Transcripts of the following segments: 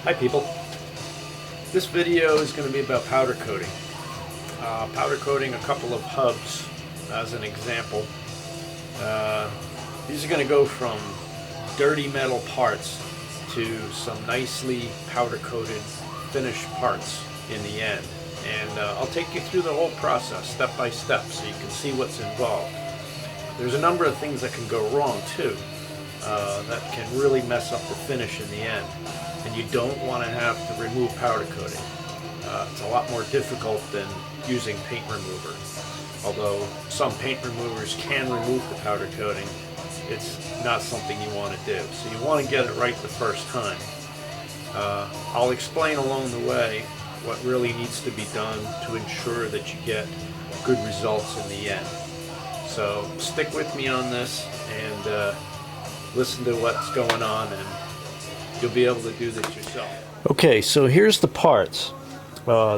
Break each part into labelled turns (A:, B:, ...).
A: Hi people. This video is going to be about powder coating. Powder coating a couple of hubs as an example. These are going to go from dirty metal parts to some nicely powder coated finished parts in the end. And I'll take you through the whole process step by step so you can see what's involved. There's a number of things that can go wrong too that can really mess up the finish in the end. And you don't want to have to remove powder coating. It's a lot more difficult than using paint remover. Although some paint removers can remove the powder coating, it's not something you want to do. So you want to get it right the first time. I'll explain along the way what really needs to be done to ensure that you get good results in the end. So stick with me on this and listen to what's going on, and you'll be able to do this yourself. Okay, so here's the parts.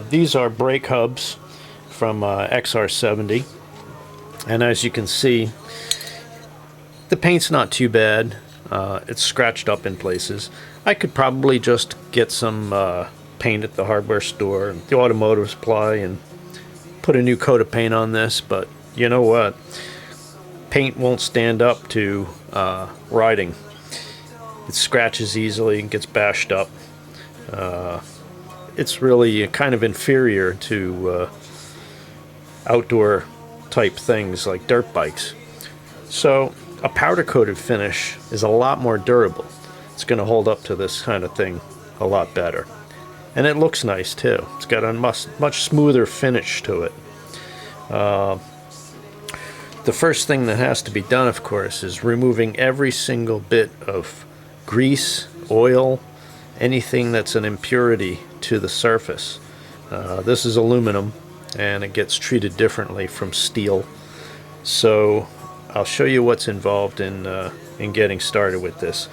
A: These are brake hubs from XR70, and as you can see, the paint's not too bad. It's scratched up in places. I could probably just get some paint at the hardware store and the automotive supply and put a new coat of paint on this, but you know what? Paint won't stand up to riding. It scratches easily and gets bashed up. It's really kind of inferior to outdoor type things like dirt bikes. So a powder coated finish is a lot more durable. It's going to hold up to this kind of thing a lot better. And it looks nice too. It's got a much smoother finish to it. The first thing that has to be done, of course, is removing every single bit of grease, oil, anything that's an impurity to the surface. This is aluminum and it gets treated differently from steel. So I'll show you what's involved in getting started with this.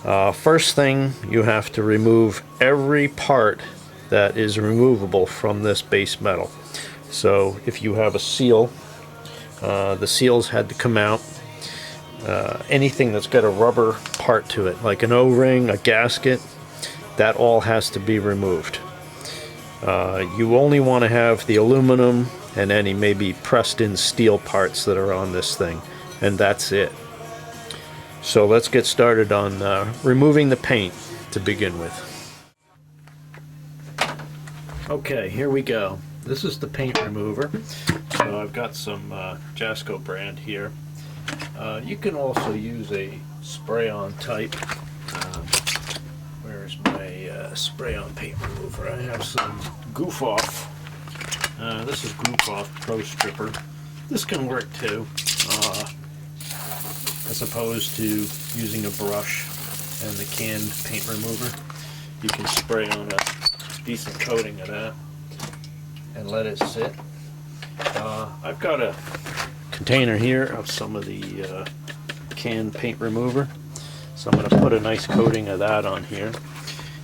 A: First thing, you have to remove every part that is removable from this base metal. So if you have a seal, the seals had to come out. Anything that's got a rubber part to it, like an O-ring, a gasket, that all has to be removed. You only want to have the aluminum and any maybe pressed in steel parts that are on this thing, and that's it. So let's get started on removing the paint to begin with. Okay, here we go. This is the paint remover. So I've got some Jasco brand here. You can also use a spray-on type. Where's my spray-on paint remover? I have some Goof Off. This is Goof Off Pro Stripper. This can work too, as opposed to using a brush and the canned paint remover. You can spray on a decent coating of that and let it sit. I've got a container here of some of the canned paint remover, so I'm going to put a nice coating of that on here.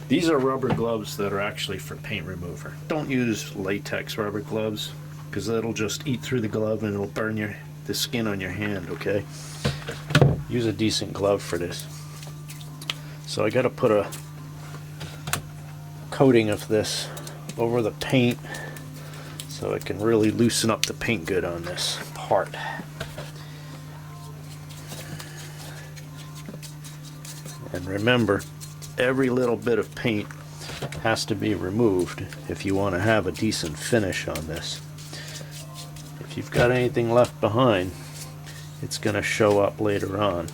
A: These are rubber gloves that are actually for paint remover. Don't use latex rubber gloves because that'll just eat through the glove and it'll burn the skin on your hand, okay? Use a decent glove for this. So I got to put a coating of this over the paint so it can really loosen up the paint good on this part. And remember, every little bit of paint has to be removed if you want to have a decent finish on this. If you've got anything left behind, it's going to show up later on.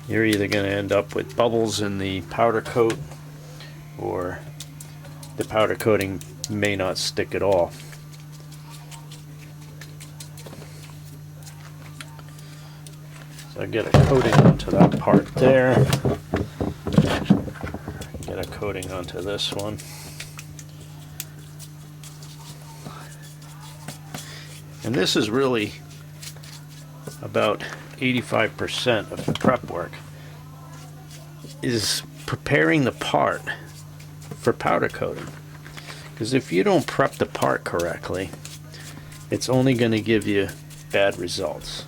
A: You're either going to end up with bubbles in the powder coat, or the powder coating may not stick at all. So I get a coating onto that part there. Get a coating onto this one. And this is really about 85% of the prep work, is preparing the part for powder coating. Because if you don't prep the part correctly, it's only going to give you bad results.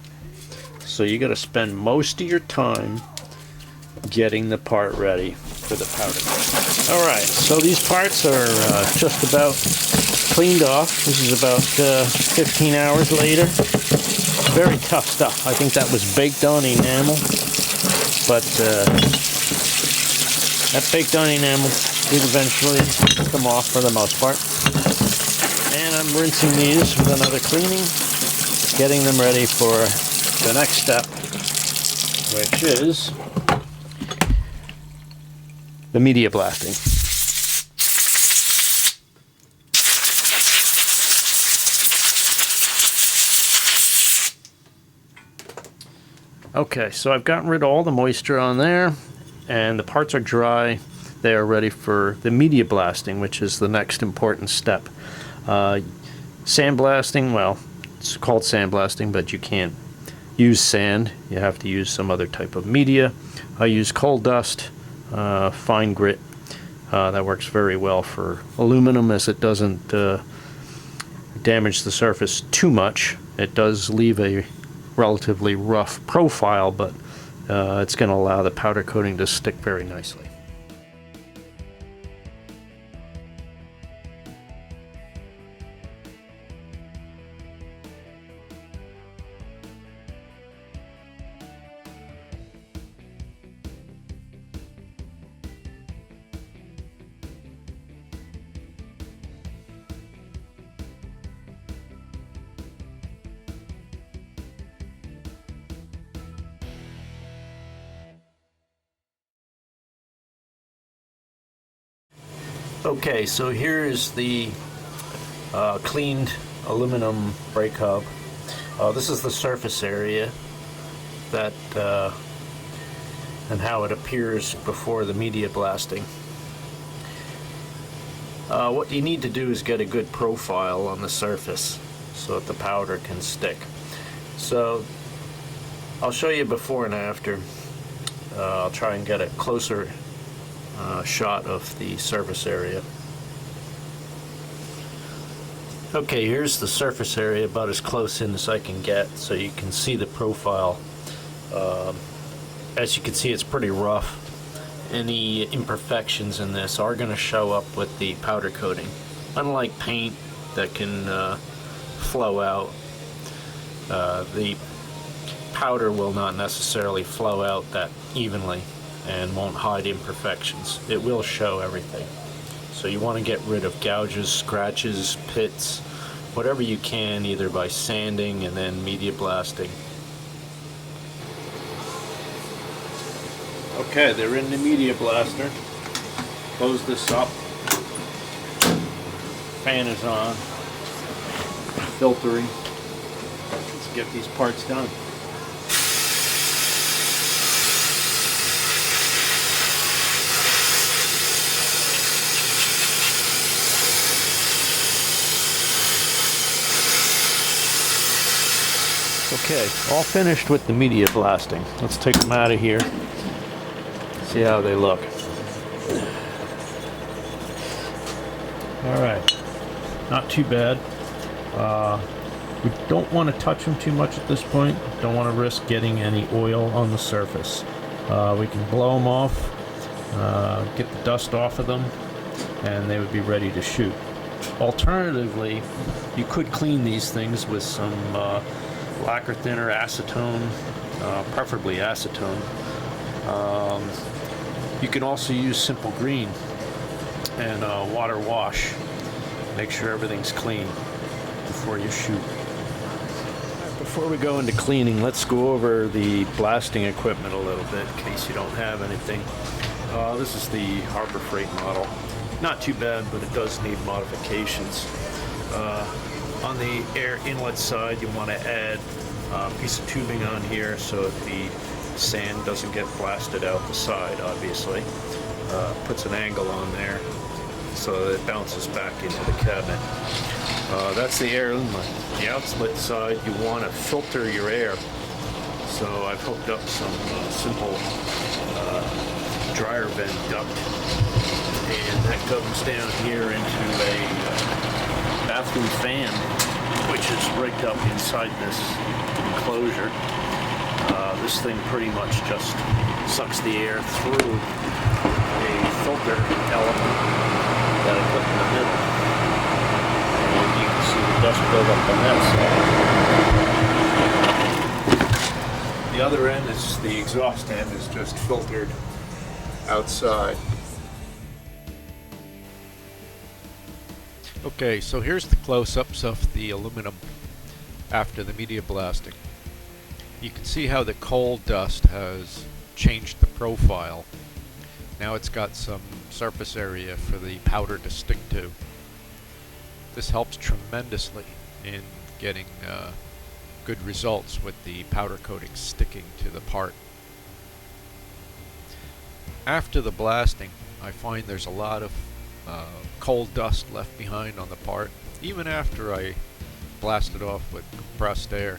A: So you got to spend most of your time getting the part ready for the powder.
B: All right, so these parts are just about cleaned off. This is about 15 hours later. Very tough stuff. I think that was baked on enamel, but that baked on enamel did eventually come off for the most part. And I'm rinsing these with another cleaning, getting them ready for the next step, which is the media blasting. Okay, so I've gotten rid of all the moisture on there, and the parts are dry. They are ready for the media blasting, which is the next important step. Sandblasting, well, it's called sandblasting, but you can't use sand. You have to use some other type of media. I use coal dust, fine grit. That works very well for aluminum, as it doesn't damage the surface too much. It does leave a relatively rough profile, but it's going to allow the powder coating to stick very nicely. Okay, so here is the cleaned aluminum brake hub. This is the surface area that and how it appears before the media blasting. What you need to do is get a good profile on the surface so that the powder can stick. So I'll show you before and after. I'll try and get a closer shot of the surface area. Okay, here's the surface area, about as close in as I can get, so you can see the profile. As you can see, it's pretty rough. Any imperfections in this are going to show up with the powder coating. Unlike paint that can flow out, the powder will not necessarily flow out that evenly and won't hide imperfections. It will show everything. So you want to get rid of gouges, scratches, pits, whatever you can, either by sanding and then media blasting. Okay, they're in the media blaster. Close this up. Fan is on. Filtering. Let's get these parts done. Okay, all finished with the media blasting. Let's take them out of here. See how they look. Alright, not too bad. We don't want to touch them too much at this point. Don't want to risk getting any oil on the surface. We can blow them off, get the dust off of them, and they would be ready to shoot. Alternatively, you could clean these things with some lacquer thinner, acetone, preferably acetone. You can also use simple green and water wash. Make sure everything's clean before you shoot. Before we go into cleaning, let's go over the blasting equipment a little bit in case you don't have anything. This is the Harbor Freight model. Not too bad, but it does need modifications. On the air inlet side, you want to add a piece of tubing on here so that the sand doesn't get blasted out the side, obviously. Puts an angle on there so that it bounces back into the cabinet. That's the air inlet. The outlet side, you want to filter your air. So I've hooked up some simple dryer vent duct, and that comes down here into a bathroom fan, which is rigged up inside this enclosure. This thing pretty much just sucks the air through a filter element that I put in the middle. And you can see the dust buildup on that side. The other end is the exhaust end is just filtered outside. Okay, so here's the close-ups of the aluminum after the media blasting. You can see how the coal dust has changed the profile. Now it's got some surface area for the powder to stick to. This helps tremendously in getting good results with the powder coating sticking to the part. After the blasting, I find there's a lot of coal dust left behind on the part, even after I blast it off with compressed air.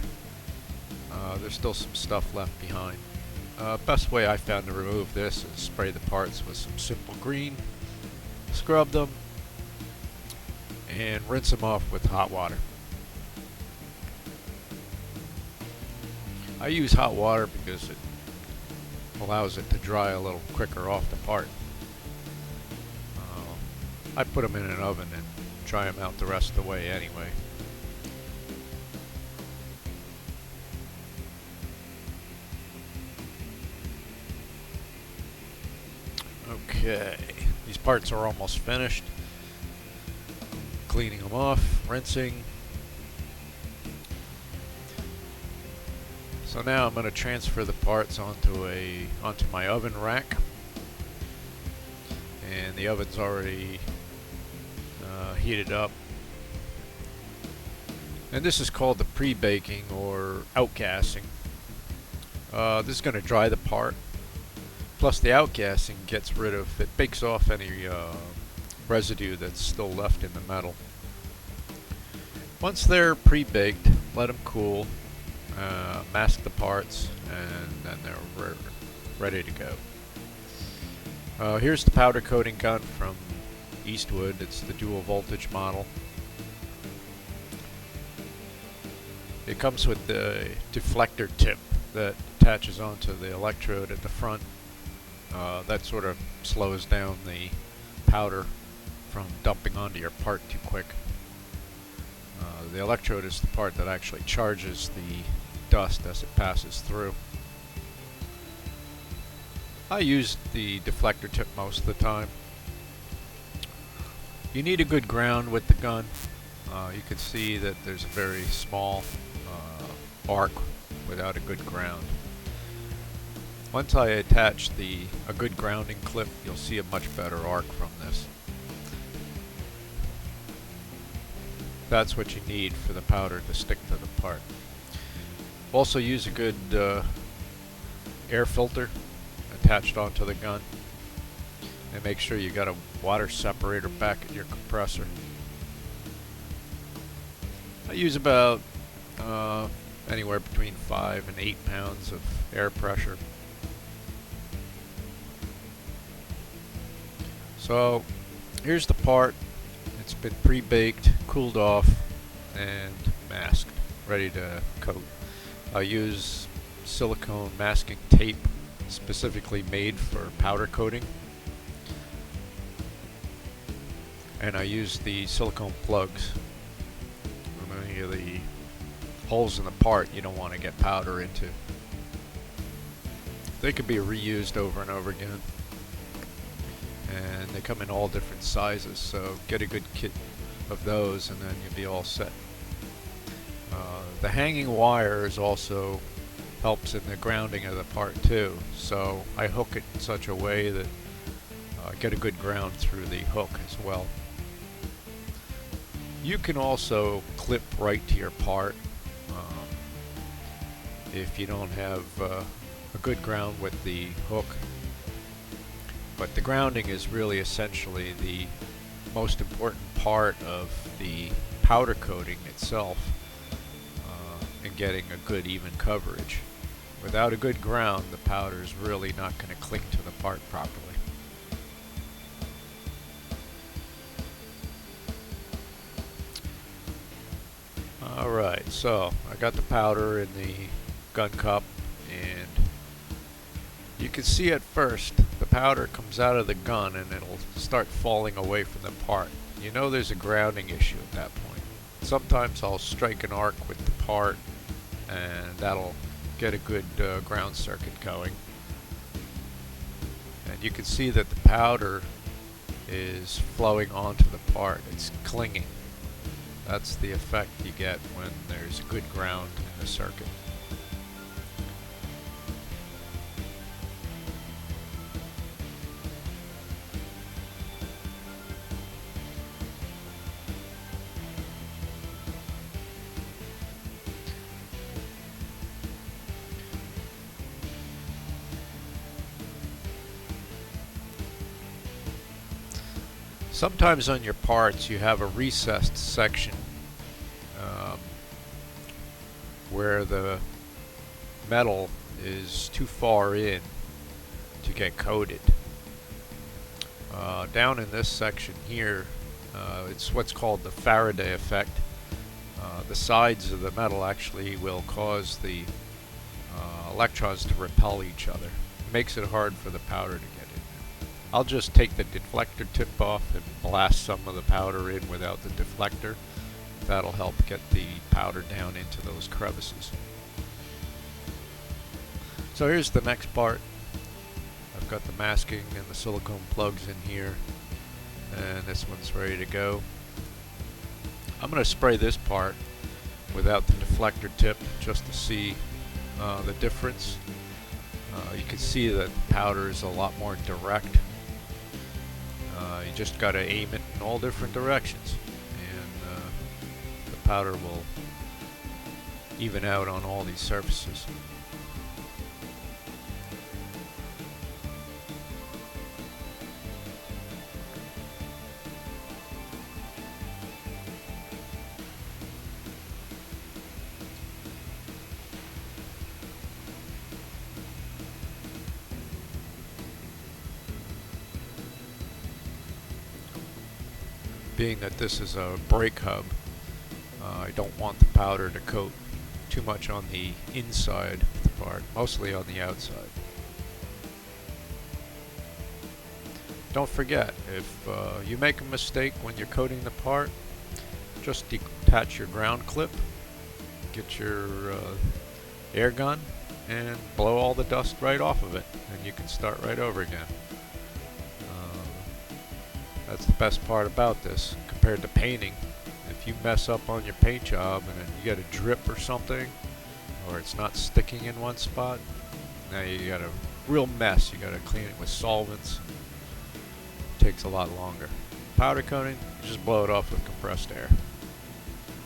B: There's still some stuff left behind. Best way I found to remove this is spray the parts with some simple green, scrub them, and rinse them off with hot water. I use hot water because it allows it to dry a little quicker off the part. I put them in an oven and dry them out the rest of the way anyway. Okay, these parts are almost finished. Cleaning them off, rinsing. So now I'm going to transfer the parts onto my oven rack. And the oven's already heated up. And this is called the pre-baking or outgassing. This is going to dry the part. Plus the outgassing gets rid of, it bakes off any residue that's still left in the metal. Once they're pre-baked, let them cool, mask the parts, and then they're ready to go. Here's the powder coating gun from Eastwood. It's the dual voltage model. It comes with the deflector tip that attaches onto the electrode at the front. That sort of slows down the powder from dumping onto your part too quick. The electrode is the part that actually charges the dust as it passes through. I use the deflector tip most of the time. You need a good ground with the gun. You can see that there's a very small arc without a good ground. Once I attach a good grounding clip, you'll see a much better arc from this. That's what you need for the powder to stick to the part. Also use a good air filter attached onto the gun. And make sure you got a water separator back at your compressor. I use about anywhere between 5 and 8 pounds of air pressure. So here's the part. It's been pre-baked, cooled off, and masked, ready to coat. I use silicone masking tape specifically made for powder coating. And I use the silicone plugs. Any of the holes in the part you don't want to get powder into. They can be reused over and over again. And they come in all different sizes, so get a good kit of those and then you'll be all set. The hanging wires also helps in the grounding of the part too, so I hook it in such a way that I get a good ground through the hook as well. You can also clip right to your part if you don't have a good ground with the hook. But the grounding is really essentially the most important part of the powder coating itself in getting a good even coverage. Without a good ground, the powder is really not going to cling to the part properly. Alright, so I got the powder in the gun cup, and you
C: can see at first the powder comes out of the gun and it'll start falling away from the part. You know there's a grounding issue at that point. Sometimes I'll strike an arc with the part and that'll get a good ground circuit going. And you can see that the powder is flowing onto the part. It's clinging. That's the effect you get when there's good ground in the circuit. Sometimes on your parts you have a recessed section where the metal is too far in to get coated. Down in this section here, it's what's called the Faraday effect. The sides of the metal actually will cause the electrons to repel each other. It makes it hard for the powder to get in. I'll just take the deflector tip off and blast some of the powder in without the deflector. That'll help get the powder down into those crevices. So here's the next part. I've got the masking and the silicone plugs in here, and this one's ready to go. I'm going to spray this part without the deflector tip just to see the difference. You can see that the powder is a lot more direct. You just got to aim it in all different directions, and the powder will even out on all these surfaces. Being that this is a brake hub, I don't want the powder to coat too much on the inside of the part, mostly on the outside. Don't forget, if you make a mistake when you're coating the part, just detach your ground clip, get your air gun, and blow all the dust right off of it, and you can start right over again. That's the best part about this compared to painting. If you mess up on your paint job and you get a drip or something, or it's not sticking in one spot, now you got a real mess. You got to clean it with solvents. It takes a lot longer. Powder coating, just blow it off with compressed air.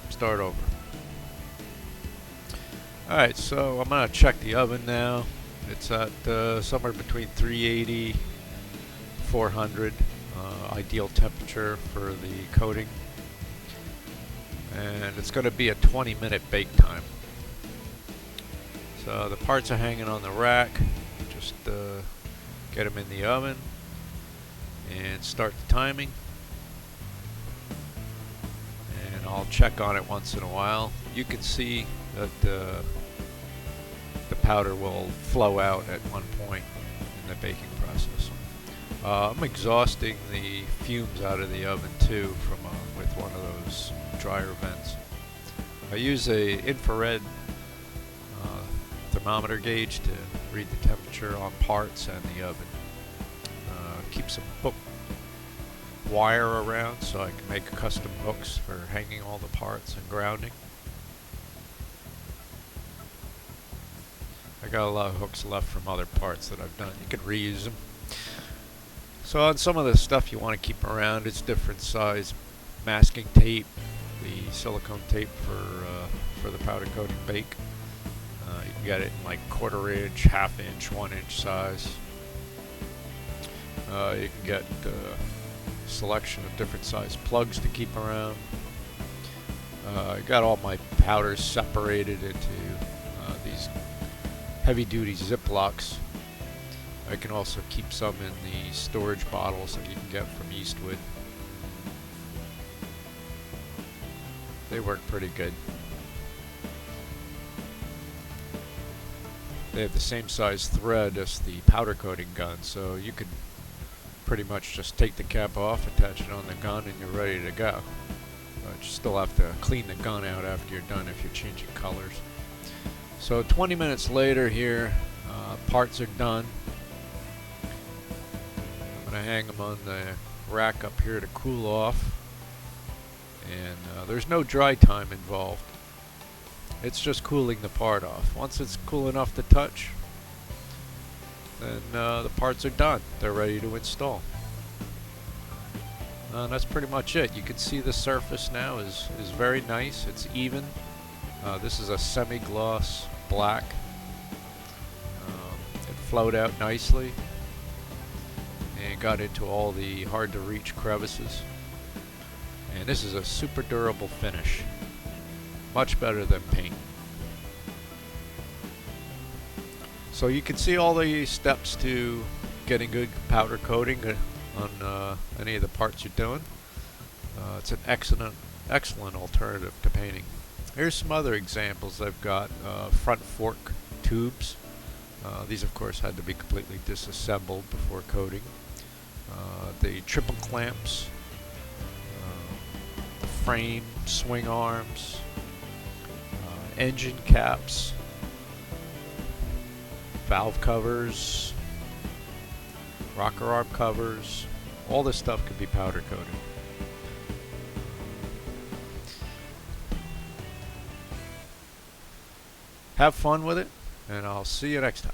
C: Start over. Alright, so I'm going to check the oven now. It's at somewhere between 380 400. Ideal temperature for the coating, and it's going to be a 20-minute bake time. So the parts are hanging on the rack. Just get them in the oven and start the timing, and I'll check on it once in a while. You can see that the powder will flow out at one point in the baking process. I'm exhausting the fumes out of the oven too from with one of those dryer vents. I use a infrared thermometer gauge to read the temperature on parts and the oven. Keep some hook wire around so I can make custom hooks for hanging all the parts and grounding. I got a lot of hooks left from other parts that I've done. You can reuse them. So on some of the stuff you want to keep around, it's different size masking tape, the silicone tape for the powder coating bake. You can get it in like 1/4 inch, 1/2 inch, 1 inch size. You can get a selection of different size plugs to keep around. I got all my powders separated into these heavy duty Ziplocs. I can also keep some in the storage bottles that you can get from Eastwood. They work pretty good. they have the same size thread as the powder coating gun, so you could pretty much just take the cap off, attach it on the gun, and you're ready to go. But you still have to clean the gun out after you're done if you're changing colors. So 20 minutes later here, parts are done. I'm going to hang them on the rack up here to cool off. And there's no dry time involved. It's just cooling the part off. Once it's cool enough to touch, then the parts are done. They're ready to install. That's pretty much it. You can see the surface now is very nice. It's even. This is a semi-gloss black. It flowed out nicely and got into all the hard to reach crevices. And this is a super durable finish. Much better than paint. So you can see all the steps to getting good powder coating on any of the parts you're doing. It's an excellent alternative to painting. Here's some other examples I've got. Front fork tubes. These of course had to be completely disassembled before coating. The triple clamps, the frame, swing arms, engine caps, valve covers, rocker arm covers. All this stuff can be powder coated. Have fun with it, and I'll see you next time.